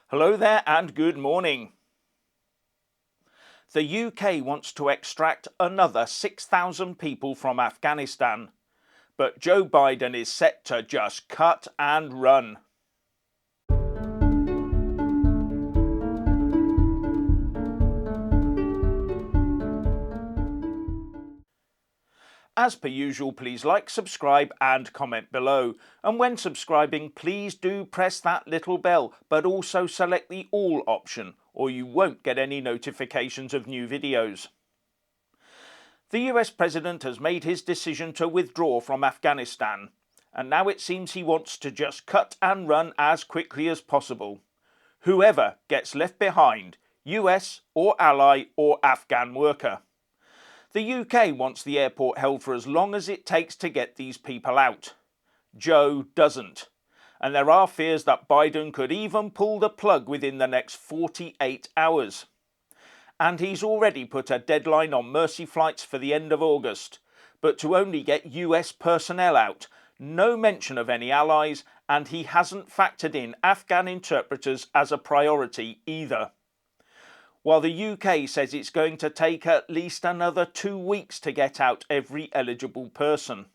Hello there and good morning. The UK wants to extract another 6,000 people from Afghanistan, but Joe Biden is set to just cut and run. As per usual, please like, subscribe and comment below. And when subscribing, please do press that little bell, but also select the all option, or you won't get any notifications of new videos. The US President has made his decision to withdraw from Afghanistan, and now it seems he wants to just cut and run as quickly as possible. Whoever gets left behind, US or ally or Afghan worker. The UK wants the airport held for as long as it takes to get these people out. Joe doesn't. And there are fears that Biden could even pull the plug within the next 48 hours. And he's already put a deadline on mercy flights for the end of August, but to only get US personnel out, no mention of any allies, and he hasn't factored in Afghan interpreters as a priority either. While the UK says it's going to take at least another 2 weeks to get out every eligible person.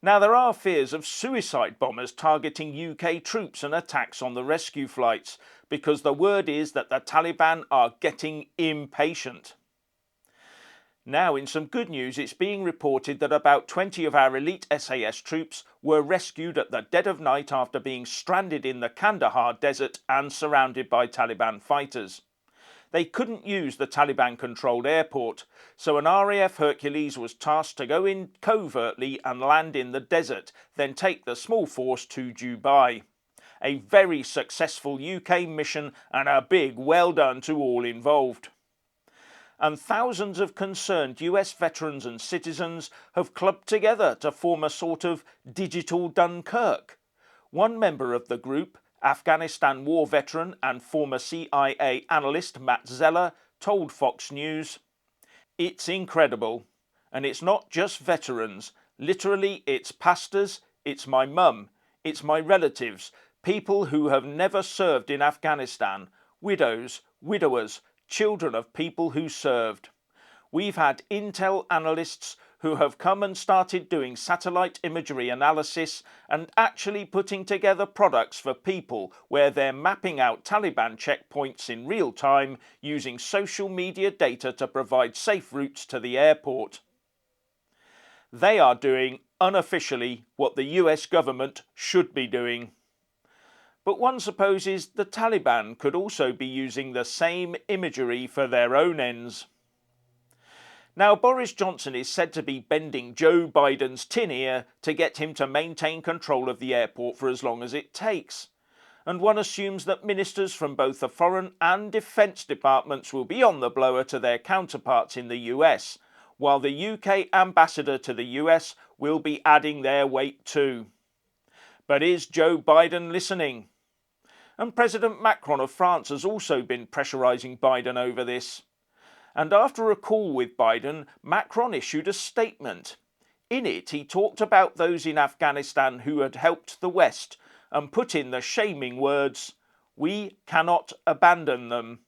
Now, there are fears of suicide bombers targeting UK troops and attacks on the rescue flights, because the word is that the Taliban are getting impatient. Now, in some good news, it's being reported that about 20 of our elite SAS troops were rescued at the dead of night after being stranded in the Kandahar desert and surrounded by Taliban fighters. They couldn't use the Taliban-controlled airport, so an RAF Hercules was tasked to go in covertly and land in the desert, then take the small force to Dubai. A very successful UK mission and a big well done to all involved. And thousands of concerned US veterans and citizens have clubbed together to form a sort of digital Dunkirk. One member of the group, Afghanistan war veteran and former CIA analyst Matt Zeller, told Fox News, "It's incredible. And it's not just veterans. Literally, it's pastors, it's my mum, it's my relatives, people who have never served in Afghanistan, widows, widowers, children of people who served. We've had intel analysts who have come and started doing satellite imagery analysis and actually putting together products for people where they're mapping out Taliban checkpoints in real time using social media data to provide safe routes to the airport. They are doing, unofficially, what the US government should be doing. But one supposes the Taliban could also be using the same imagery for their own ends." Now, Boris Johnson is said to be bending Joe Biden's tin ear to get him to maintain control of the airport for as long as it takes. And one assumes that ministers from both the foreign and defence departments will be on the blower to their counterparts in the US, while the UK ambassador to the US will be adding their weight too. But is Joe Biden listening? And President Macron of France has also been pressurising Biden over this. And after a call with Biden, Macron issued a statement. In it, he talked about those in Afghanistan who had helped the West and put in the shaming words, "We cannot abandon them."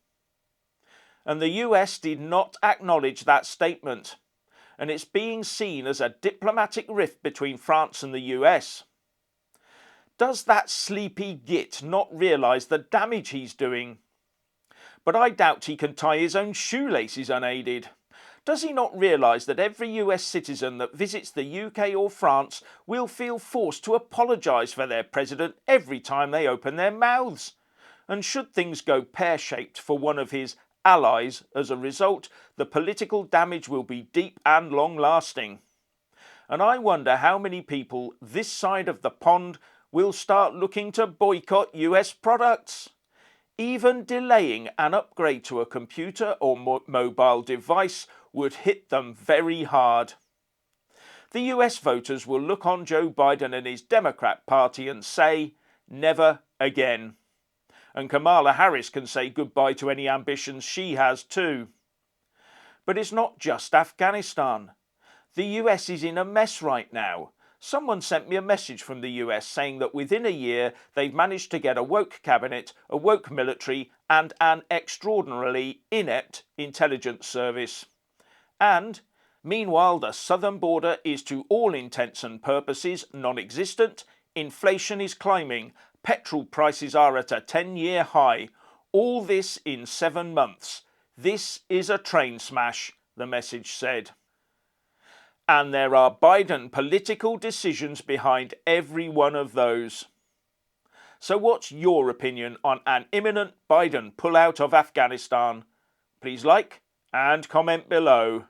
And the US did not acknowledge that statement, and it's being seen as a diplomatic rift between France and the US. Does that sleepy git not realise the damage he's doing? But I doubt he can tie his own shoelaces unaided. Does he not realise that every US citizen that visits the UK or France will feel forced to apologise for their president every time they open their mouths? And should things go pear-shaped for one of his allies as a result, the political damage will be deep and long-lasting. And I wonder how many people this side of the pond will start looking to boycott US products. Even delaying an upgrade to a computer or mobile device would hit them very hard. The US voters will look on Joe Biden and his Democrat Party and say, never again. And Kamala Harris can say goodbye to any ambitions she has too. But it's not just Afghanistan. The US is in a mess right now. Someone sent me a message from the US saying that within a year they've managed to get a woke cabinet, a woke military and an extraordinarily inept intelligence service. And meanwhile the southern border is to all intents and purposes non-existent, inflation is climbing, petrol prices are at a 10-year high. All this in 7 months. This is a train smash, the message said. And there are Biden political decisions behind every one of those. So what's your opinion on an imminent Biden pullout of Afghanistan? Please like and comment below.